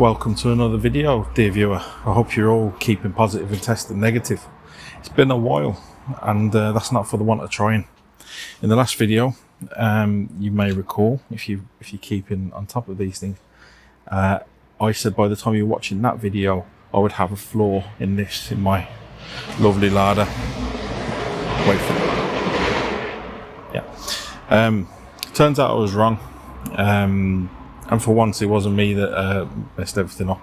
Welcome to another video, dear viewer. I hope you're all keeping positive and testing negative. It's been a while, and that's not for the want of trying. In the last video, you may recall, if you're keeping on top of these things, I said by the time you're watching that video, I would have a flaw in my lovely Lada. Wait for it. Yeah. Turns out I was wrong. And for once it wasn't me that messed everything up.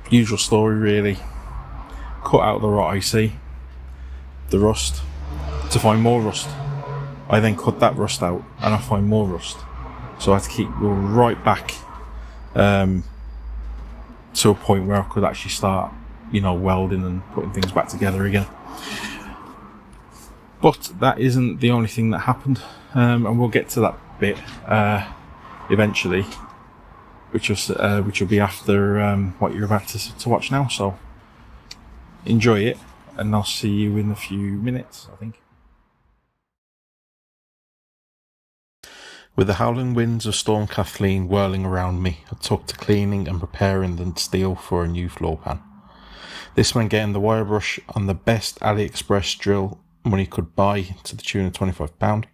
Usual story really. Cut out the rot IC, the rust, to find more rust. I then cut that rust out and I find more rust. So I had to keep going right back to a point where I could actually start, welding and putting things back together again. But that isn't the only thing that happened, and we'll get to that bit eventually, which will be after what you're about to watch now. So enjoy it, and I'll see you in a few minutes, I think. With the howling winds of Storm Kathleen whirling around me, I took to cleaning and preparing the steel for a new floor pan. This meant getting the wire brush on the best AliExpress drill money could buy to the tune of £25,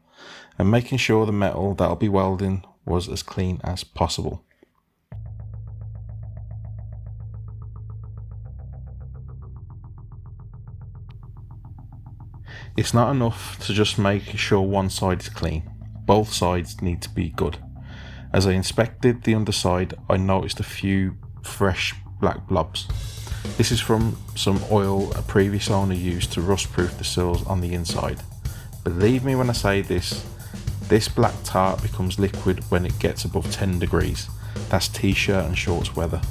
and making sure the metal that I'll be welding was as clean as possible. It's not enough to just make sure one side is clean. Both sides need to be good. As I inspected the underside, I noticed a few fresh black blobs. This is from some oil a previous owner used to rust proof the sills on the inside. Believe me when I say this black tar becomes liquid when it gets above 10 degrees. That's t-shirt and shorts weather.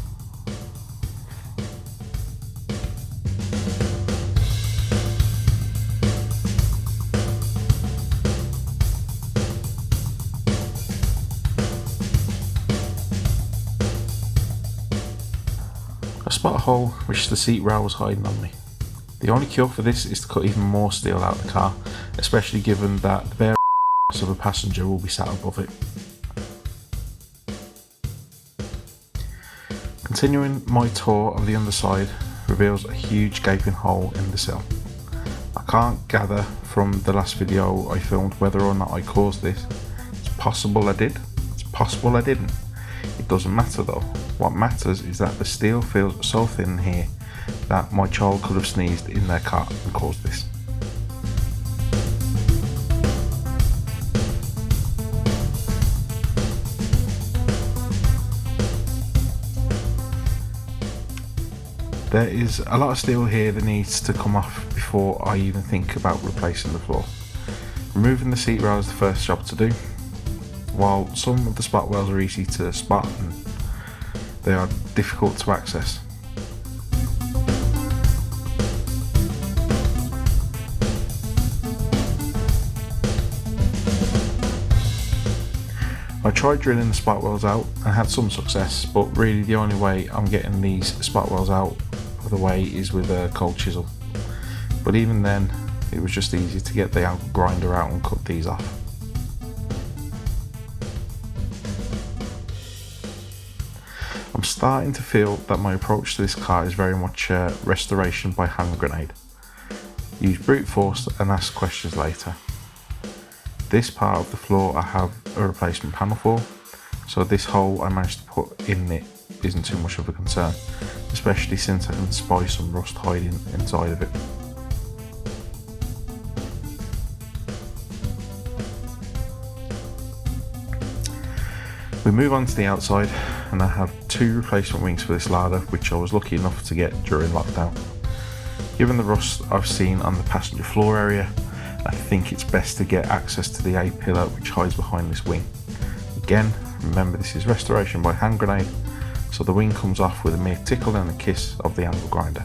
I spot a hole which the seat rail was hiding on me. The only cure for this is to cut even more steel out of the car, especially given that the bare ass of a passenger will be sat above it. Continuing my tour of the underside reveals a huge gaping hole in the sill. I can't gather from the last video I filmed whether or not I caused this. It's possible I did, it's possible I didn't. It doesn't matter though. What matters is that the steel feels so thin here that my child could have sneezed in their car and caused this. There is a lot of steel here that needs to come off before I even think about replacing the floor. Removing the seat rail is the first job to do. While some of the spot welds are easy to spot, and they are difficult to access. I tried drilling the spot welds out and had some success, but really the only way I'm getting these spot welds out of the way is with a cold chisel. But even then, it was just easy to get the angle grinder out and cut these off. I'm starting to feel that my approach to this car is very much restoration by hand grenade. Use brute force and ask questions later. This part of the floor I have a replacement panel for, so this hole I managed to put in it isn't too much of a concern, especially since I can spy some rust hiding inside of it. We move on to the outside, and I have 2 replacement wings for this Lada, which I was lucky enough to get during lockdown. Given the rust I've seen on the passenger floor area, I think it's best to get access to the A-pillar which hides behind this wing. Again, remember this is restoration by hand grenade, so the wing comes off with a mere tickle and a kiss of the angle grinder.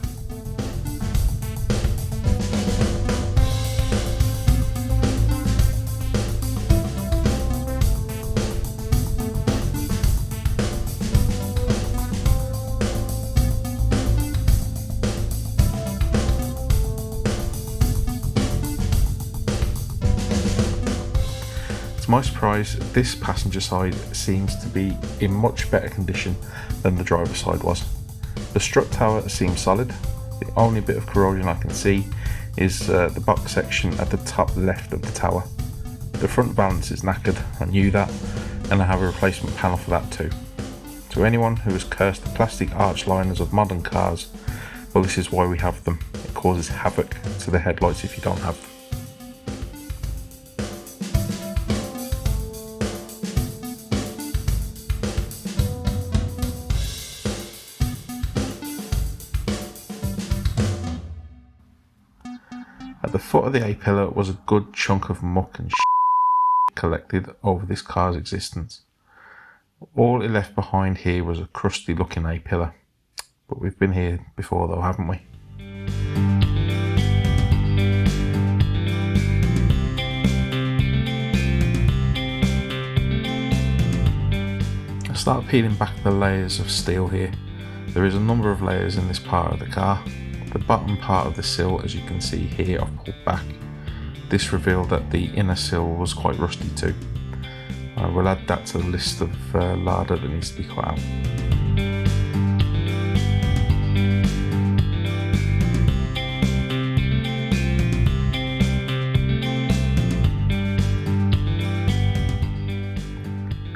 To my surprise, this passenger side seems to be in much better condition than the driver's side was. The strut tower seems solid. The only bit of corrosion I can see is the box section at the top left of the tower. The front valance is knackered, I knew that, and I have a replacement panel for that too. To anyone who has cursed the plastic arch liners of modern cars, well, this is why we have them. It causes havoc to the headlights if you don't have them. At the foot of the A-pillar was a good chunk of muck and collected over this car's existence. All it left behind here was a crusty looking A-pillar. But we've been here before though, haven't we? I start peeling back the layers of steel here. There is a number of layers in this part of the car. The bottom part of the sill, as you can see here, I've pulled back. This revealed that the inner sill was quite rusty too. I will add that to the list of Lada that needs to be cut out.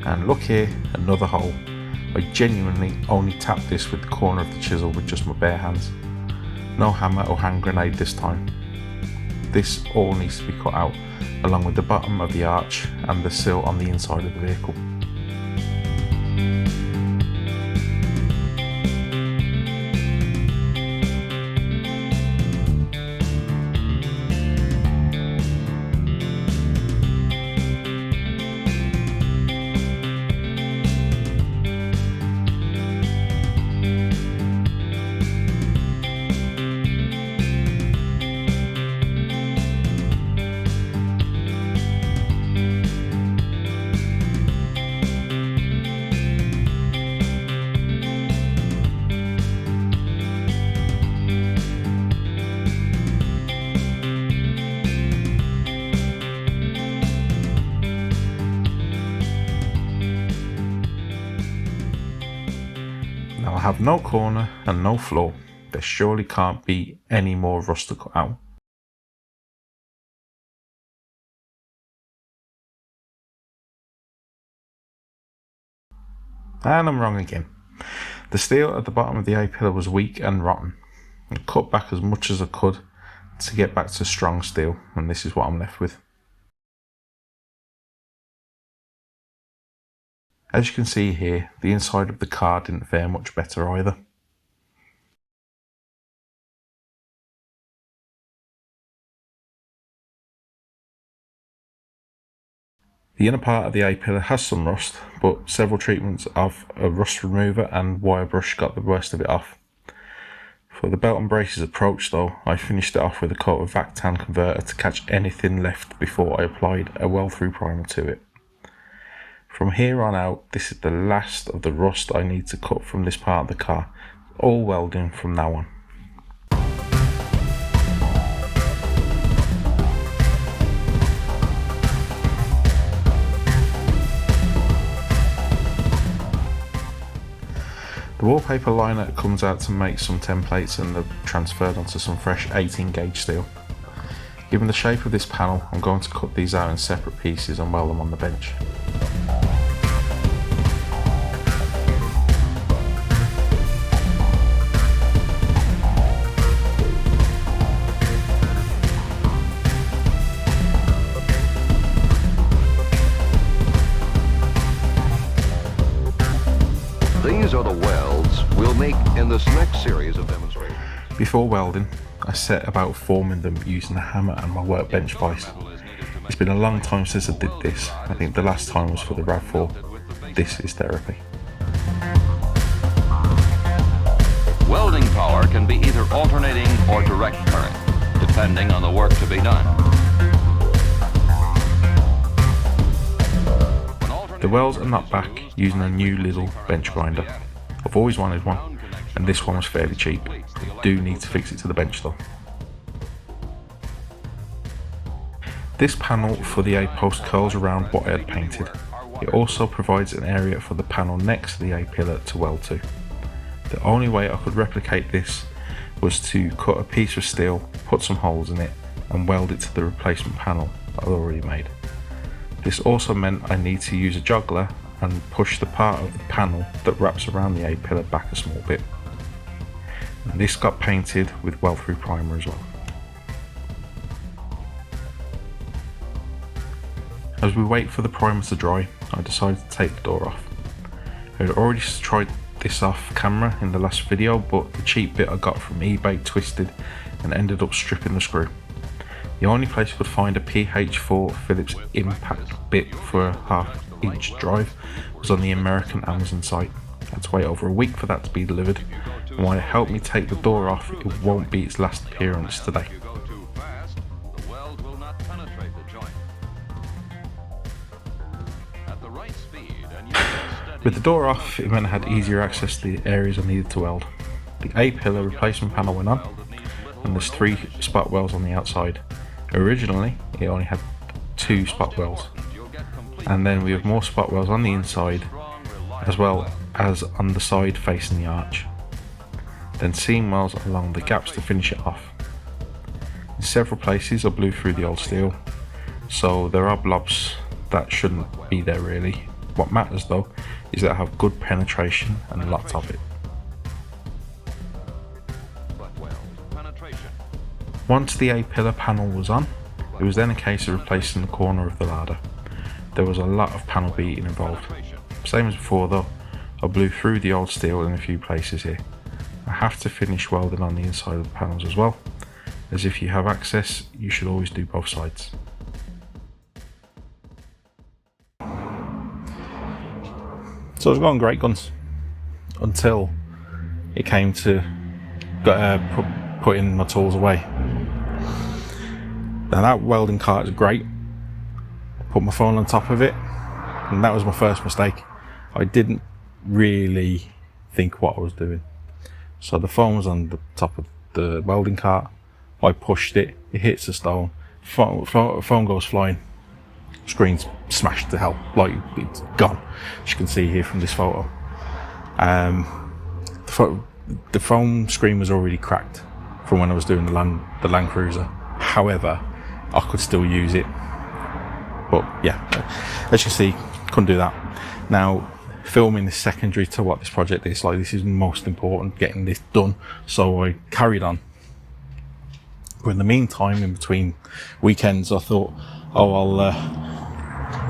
And look here, another hole. I genuinely only tapped this with the corner of the chisel with just my bare hands. No hammer or hand grenade this time. This all needs to be cut out, along with the bottom of the arch and the sill on the inside of the vehicle. Now I have no corner and no floor. There surely can't be any more rust to cut out. And I'm wrong again. The steel at the bottom of the A-pillar was weak and rotten. I cut back as much as I could to get back to strong steel, and this is what I'm left with. As you can see here, the inside of the car didn't fare much better either. The inner part of the A-pillar has some rust, but several treatments of a rust remover and wire brush got the worst of it off. For the belt and braces approach though, I finished it off with a coat of Vactan converter to catch anything left before I applied a well-through primer to it. From here on out, this is the last of the rust I need to cut from this part of the car. All welding from now on. The wallpaper liner comes out to make some templates and they're transferred onto some fresh 18 gauge steel. Given the shape of this panel, I'm going to cut these out in separate pieces and weld them on the bench. These are the welds we'll make in this next series of demonstrations. Before welding, I set about forming them using a hammer and my workbench vise. It's been a long time since I did this. I think the last time was for the RAV4. This is therapy. Welding power can be either alternating or direct current, depending on the work to be done. The welds are knocked back using a new little bench grinder. I've always wanted one, and this one was fairly cheap. I do need to fix it to the bench though. This panel for the A-post curls around what I had painted. It also provides an area for the panel next to the A-pillar to weld to. The only way I could replicate this was to cut a piece of steel, put some holes in it and weld it to the replacement panel that I'd already made. This also meant I need to use a juggler and push the part of the panel that wraps around the A-pillar back a small bit. And this got painted with weld-through primer as well. As we wait for the primer to dry, I decided to take the door off. I had already tried this off camera in the last video, but the cheap bit I got from eBay twisted and ended up stripping the screw. The only place I could find a PH4 Phillips impact bit for a half-inch drive was on the American Amazon site. I had to wait over a week for that to be delivered, and while it helped me take the door off, it won't be its last appearance today. With the door off, it meant I had easier access to the areas I needed to weld. The A-pillar replacement panel went on, and there's 3 spot welds on the outside. Originally, it only had 2 spot welds, and then we have more spot welds on the inside, as well as on the side facing the arch. Then seam welds along the gaps to finish it off. In several places I blew through the old steel, so there are blobs that shouldn't be there really. What matters though is that I have good penetration and lots of it. Once the A-pillar panel was on, it was then a case of replacing the corner of the Lada. There was a lot of panel beating involved. Same as before though, I blew through the old steel in a few places here. I have to finish welding on the inside of the panels as well, as if you have access, you should always do both sides. So I was going great guns until it came to putting my tools away. Now that welding cart is great. Put my phone on top of it, and that was my first mistake. I didn't really think what I was doing. So the phone was on the top of the welding cart. I pushed it, it hits the stone, phone goes flying. Screen's smashed to hell, like it's gone, as you can see here from this photo. The phone screen was already cracked from when I was doing the Land Cruiser. However, I could still use it, but yeah, as you see, couldn't do that. Now, filming is secondary to what this project is. Like, this is most important, getting this done. So I carried on. But in the meantime, in between weekends, I thought, oh,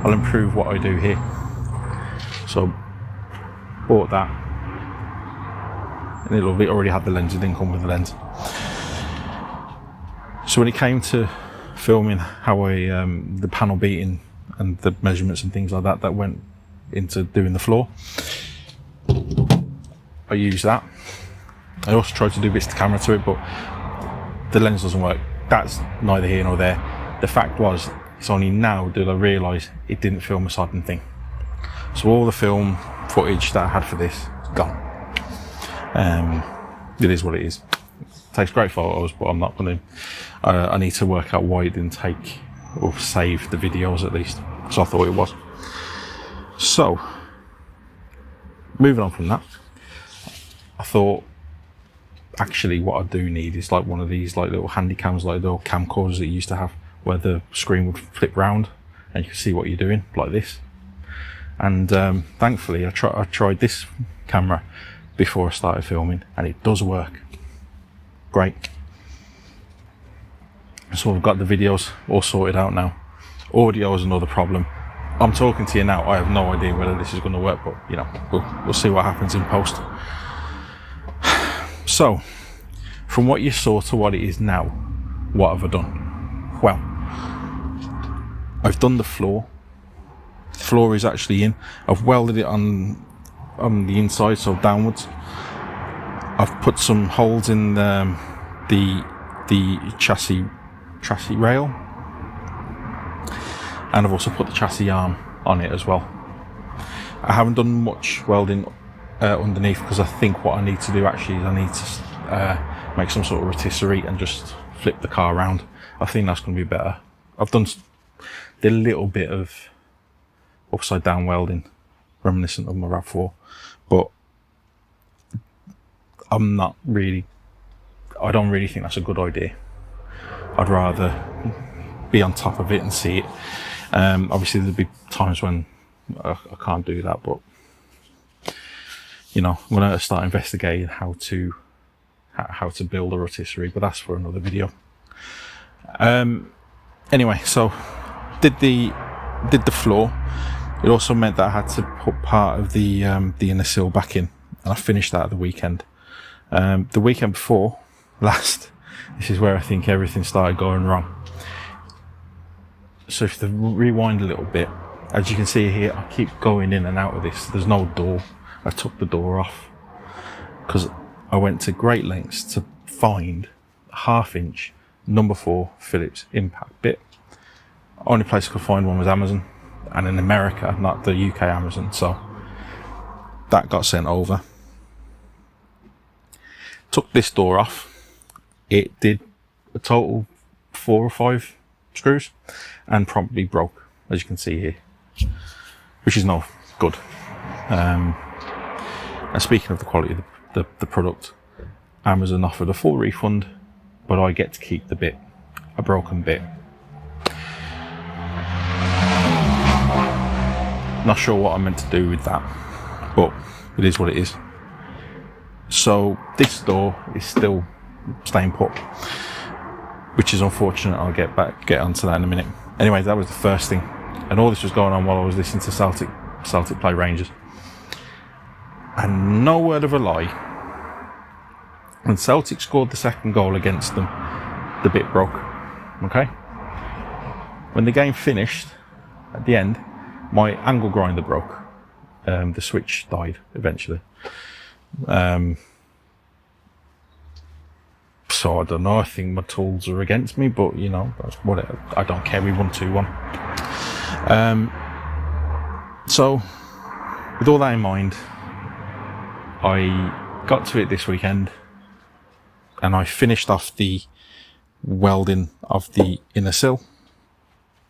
I'll improve what I do here. So bought that, and it already had the lens. It didn't come with the lens. So when it came to filming how the panel beating and the measurements and things like that that went into doing the floor, I used that. I also tried to do bits to camera to it, but the lens doesn't work. That's neither here nor there. The fact was, it's only now did I realise it didn't film a sodding thing. So all the film footage that I had for this is gone. It is what it is. It takes great photos, but I'm not going to. I need to work out why it didn't take or save the videos at least. So I thought it was. So moving on from that, I thought actually what I do need is like one of these like little handy cams, like the little camcorders that you used to have, where the screen would flip round and you can see what you're doing, like this. And thankfully I tried this camera before I started filming, and it does work. Great. So I've got the videos all sorted out now. Audio is another problem. I'm talking to you now, I have no idea whether this is going to work, but you know, we'll see what happens in post. So, from what you saw to what it is now, what have I done? Well, I've done the floor. The floor is actually in. I've welded it on the inside, so downwards. I've put some holes in the chassis rail, and I've also put the chassis arm on it as well. I haven't done much welding underneath, because I think what I need to do actually is I need to make some sort of rotisserie and just flip the car around. I think that's going to be better. I've done did a little bit of upside down welding, reminiscent of my RAV4, but I don't really think that's a good idea. I'd rather be on top of it and see it. Obviously there'll be times when I can't do that, but you know, I'm gonna start investigating how to build a rotisserie, but that's for another video. Anyway, so did the floor. It also meant that I had to put part of the inner sill back in, and I finished that at the weekend. The weekend before last, this is where I think everything started going wrong. So if you rewind a little bit, as you can see here, I keep going in and out of this. There's no door. I took the door off because I went to great lengths to find a 1/2 inch number 4 Phillips impact bit. Only place I could find one was Amazon, and in America, not the UK Amazon, so that got sent over. Took this door off. It did a total 4 or 5 screws and promptly broke, as you can see here, which is no good. And speaking of the quality of the product, Amazon offered a full refund, but I get to keep the bit, a broken bit. Not sure what I meant to do with that, but it is what it is. So this door is still staying put, which is unfortunate. I'll get onto that in a minute. Anyway, that was the first thing, and all this was going on while I was listening to Celtic play Rangers. And no word of a lie, when Celtic scored the second goal against them, the bit broke. Okay. When the game finished, at the end, my angle grinder broke. The switch died eventually. So I don't know, I think my tools are against me, but you know, that's whatever. I don't care, we won 2-1. So with all that in mind, I got to it this weekend and I finished off the welding of the inner sill.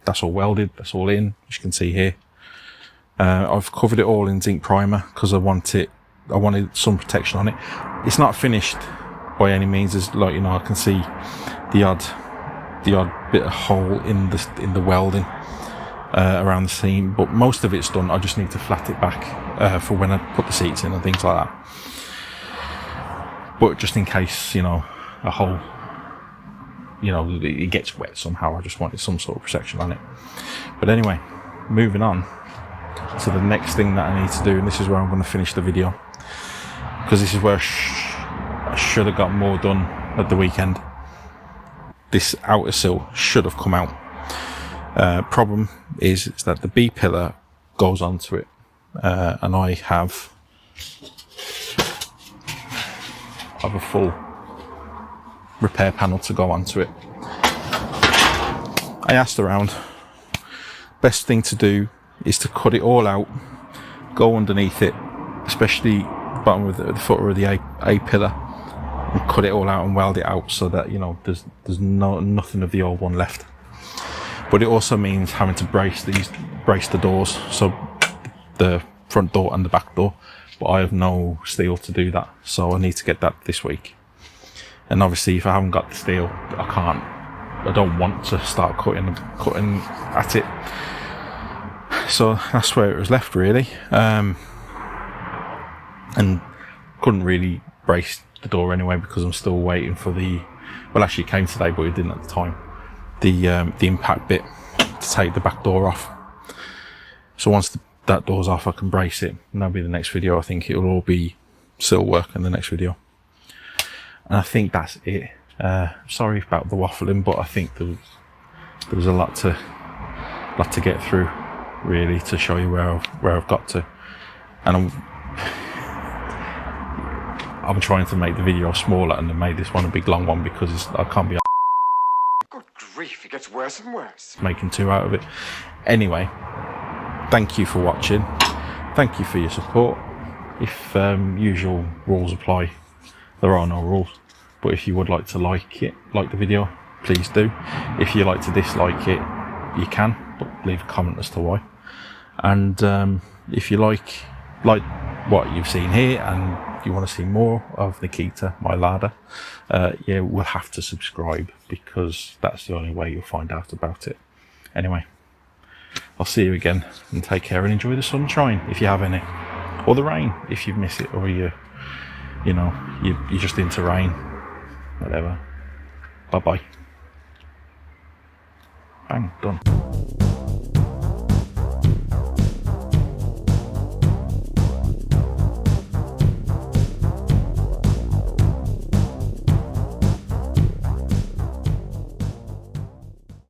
That's all welded, that's all in, as you can see here. I've covered it all in zinc primer because I wanted some protection on it. It's not finished by any means. It's like, you know, I can see the odd bit of hole in the welding around the seam, but most of it's done. I just need to flat it back for when I put the seats in and things like that. But just in case, you know, a hole, you know, it gets wet somehow, I just wanted some sort of protection on it. But anyway, moving on to the next thing that I need to do, and this is where I'm going to finish the video, because this is where I should have got more done at the weekend. This outer sill should have come out. Problem is that the B pillar goes onto it, and I have a full repair panel to go onto it. I asked around. Best thing to do is to cut it all out, go underneath it, especially the bottom of the footer of the A pillar, and cut it all out and weld it out so that, you know, there's nothing of the old one left. But it also means having to brace the doors, so the front door and the back door, but I have no steel to do that, so I need to get that this week. And obviously if I haven't got the steel, I don't want to start cutting at it. So that's where it was left, really. And couldn't really brace the door anyway because I'm still waiting for well, actually it came today, but it didn't at the time, the impact bit to take the back door off. So once that door's off, I can brace it, and that'll be the next video. I think it'll all be sill work in the next video, and I think that's it. Sorry about the waffling, but I think there was a lot to get through, really, to show you where I've got to. And I'm trying to make the video smaller, and I made this one a big long one because I can't be Good grief, it gets worse and worse. making 2 out of it. Anyway, thank you for watching. Thank you for your support. If usual rules apply, there are no rules. But if you would like to like the video, please do. If you like to dislike it, you can. but leave a comment as to why. And if you like what you've seen here and you want to see more of Nikita, my Lada, yeah, we'll have to subscribe, because that's the only way you'll find out about it. Anyway, I'll see you again, and take care and enjoy the sunshine if you have any, or the rain if you miss it, or you're just into rain, whatever. Bye bye. Bang, done.